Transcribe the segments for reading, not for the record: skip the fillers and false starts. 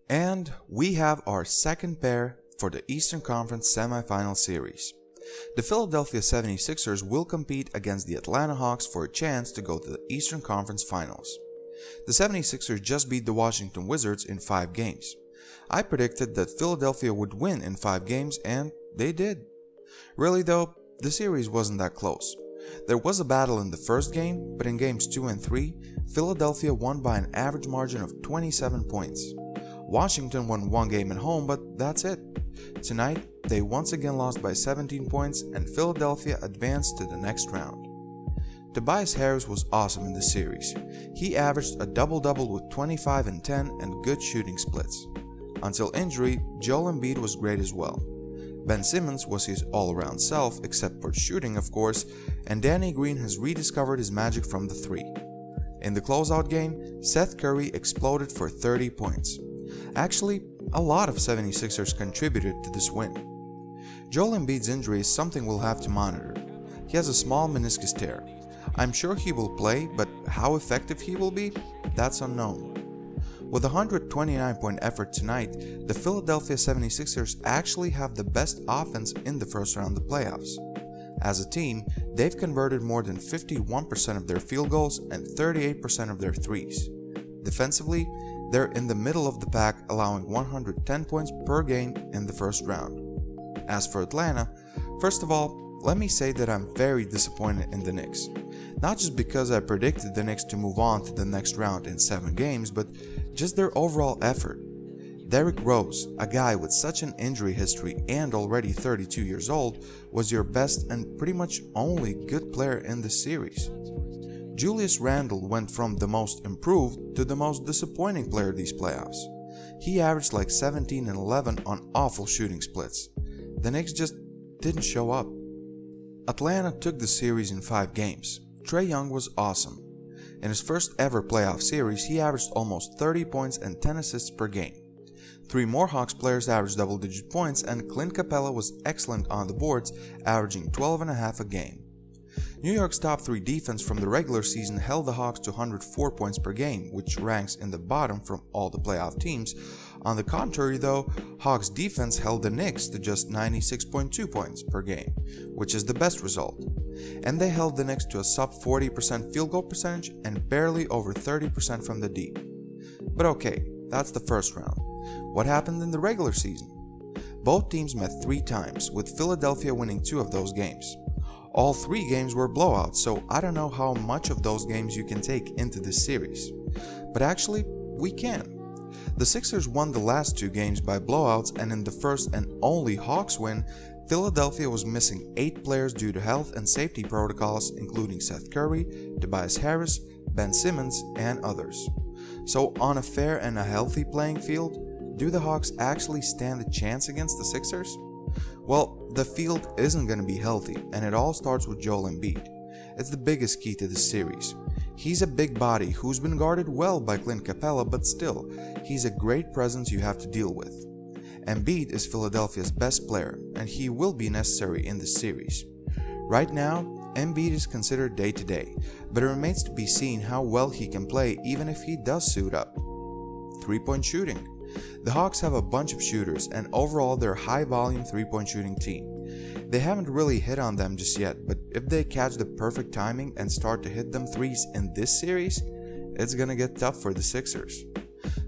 And we have our second pair for the Eastern Conference Semifinal series. The Philadelphia 76ers will compete against the Atlanta Hawks for a chance to go to the Eastern Conference Finals. The 76ers just beat the Washington Wizards in 5 games. I predicted that Philadelphia would win in 5 games and they did. Really though, the series wasn't that close. There was a battle in the first game, but in games 2 and 3, Philadelphia won by an average margin of 27 points. Washington won 1 game at home, but that's it. Tonight, they once again lost by 17 points and Philadelphia advanced to the next round. Tobias Harris was awesome in this series. He averaged a double-double with 25 and 10 and good shooting splits. Until injury, Joel Embiid was great as well. Ben Simmons was his all-around self, except for shooting of course, and Danny Green has rediscovered his magic from the 3. In the closeout game, Seth Curry exploded for 30 points. Actually, a lot of 76ers contributed to this win. Joel Embiid's injury is something we'll have to monitor. He has a small meniscus tear. I'm sure he will play, but how effective he will be, that's unknown. With a 129-point effort tonight, the Philadelphia 76ers actually have the best offense in the first round of the playoffs. As a team, they've converted more than 51% of their field goals and 38% of their threes. Defensively, they're in the middle of the pack, allowing 110 points per game in the first round. As for Atlanta, first of all, let me say that I'm very disappointed in the Knicks. Not just because I predicted the Knicks to move on to the next round in 7 games, but just their overall effort. Derrick Rose, a guy with such an injury history and already 32 years old, was your best and pretty much only good player in the series. Julius Randle went from the most improved to the most disappointing player these playoffs. He averaged like 17 and 11 on awful shooting splits. The Knicks just didn't show up. Atlanta took the series in 5 games. Trae Young was awesome. In his first ever playoff series, he averaged almost 30 points and 10 assists per game. 3 more Hawks players averaged double-digit points, and Clint Capella was excellent on the boards, averaging 12.5 a game. New York's top 3 defense from the regular season held the Hawks to 104 points per game, which ranks in the bottom from all the playoff teams. On the contrary though, Hawks defense held the Knicks to just 96.2 points per game, which is the best result. And they held the Knicks to a sub 40% field goal percentage and barely over 30% from the deep. But okay, that's the first round. What happened in the regular season? Both teams met 3 times, with Philadelphia winning 2 of those games. All 3 games were blowouts, so I don't know how much of those games you can take into this series. But actually, we can. The Sixers won the last 2 games by blowouts, and in the first and only Hawks win, Philadelphia was missing 8 players due to health and safety protocols, including Seth Curry, Tobias Harris, Ben Simmons, and others. So on a fair and a healthy playing field, do the Hawks actually stand a chance against the Sixers? Well, the field isn't going to be healthy, and it all starts with Joel Embiid. It's the biggest key to this series. He's a big body who's been guarded well by Clint Capella, but still, he's a great presence you have to deal with. Embiid is Philadelphia's best player, and he will be necessary in this series. Right now, Embiid is considered day-to-day, but it remains to be seen how well he can play even if he does suit up. 3-point shooting. The Hawks have a bunch of shooters, and overall they're a high-volume 3-point shooting team. They haven't really hit on them just yet, but if they catch the perfect timing and start to hit them threes in this series, it's gonna get tough for the Sixers.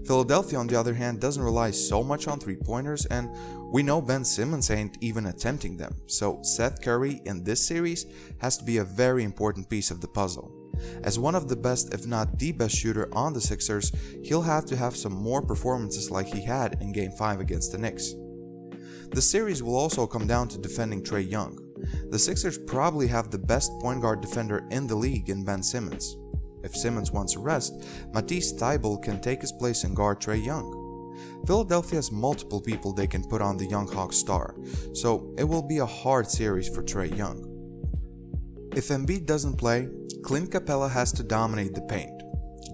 Philadelphia, on the other hand, doesn't rely so much on 3-pointers, and we know Ben Simmons ain't even attempting them, so Seth Curry in this series has to be a very important piece of the puzzle. As one of the best, if not the best shooter on the Sixers, he'll have to have some more performances like he had in Game 5 against the Knicks. The series will also come down to defending Trae Young. The Sixers probably have the best point guard defender in the league in Ben Simmons. If Simmons wants a rest, Matisse Thybulle can take his place and guard Trae Young. Philadelphia has multiple people they can put on the young Hawks star, so it will be a hard series for Trae Young. If Embiid doesn't play, Clint Capella has to dominate the paint,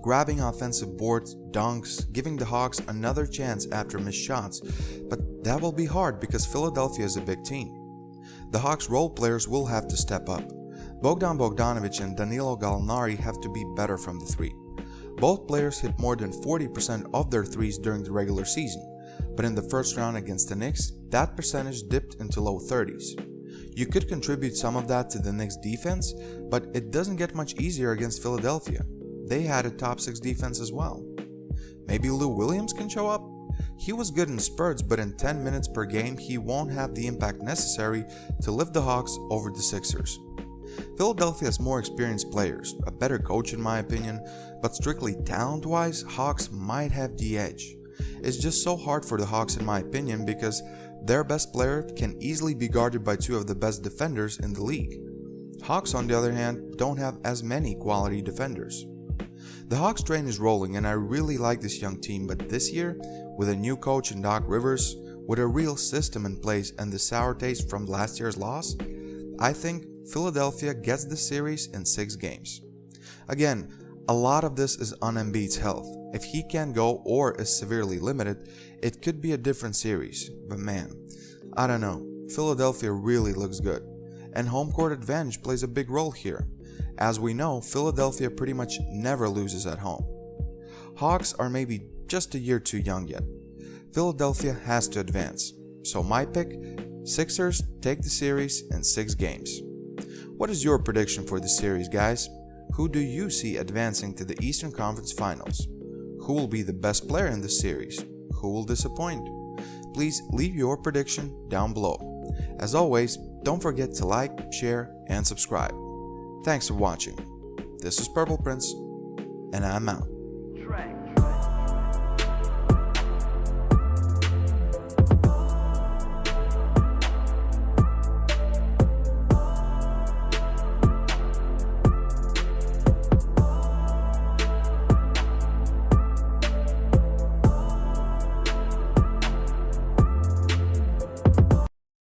grabbing offensive boards, dunks, giving the Hawks another chance after missed shots, but that will be hard because Philadelphia is a big team. The Hawks role players will have to step up. Bogdan Bogdanovic and Danilo Gallinari have to be better from the 3. Both players hit more than 40% of their threes during the regular season, but in the first round against the Knicks, that percentage dipped into low 30s. You could contribute some of that to the Knicks defense, but it doesn't get much easier against Philadelphia. They had a top 6 defense as well. Maybe Lou Williams can show up? He was good in spurts, but in 10 minutes per game, he won't have the impact necessary to lift the Hawks over the Sixers. Philadelphia has more experienced players, a better coach in my opinion, but strictly talent-wise, Hawks might have the edge. It's just so hard for the Hawks in my opinion because their best player can easily be guarded by 2 of the best defenders in the league. Hawks on the other hand don't have as many quality defenders. The Hawks train is rolling and I really like this young team, but this year, with a new coach in Doc Rivers, with a real system in place and the sour taste from last year's loss, I think Philadelphia gets the series in 6 games. Again, a lot of this is on Embiid's health. If he can't go or is severely limited, it could be a different series, but man, I don't know, Philadelphia really looks good, and home court advantage plays a big role here. As we know, Philadelphia pretty much never loses at home. Hawks are maybe just a year too young yet. Philadelphia has to advance, so my pick, Sixers take the series in 6 games. What is your prediction for the series, guys? Who do you see advancing to the Eastern Conference Finals? Who will be the best player in the series? Who will disappoint? Please leave your prediction down below. As always, don't forget to like, share, and subscribe. Thanks for watching. This is Purple Prince, and I'm out.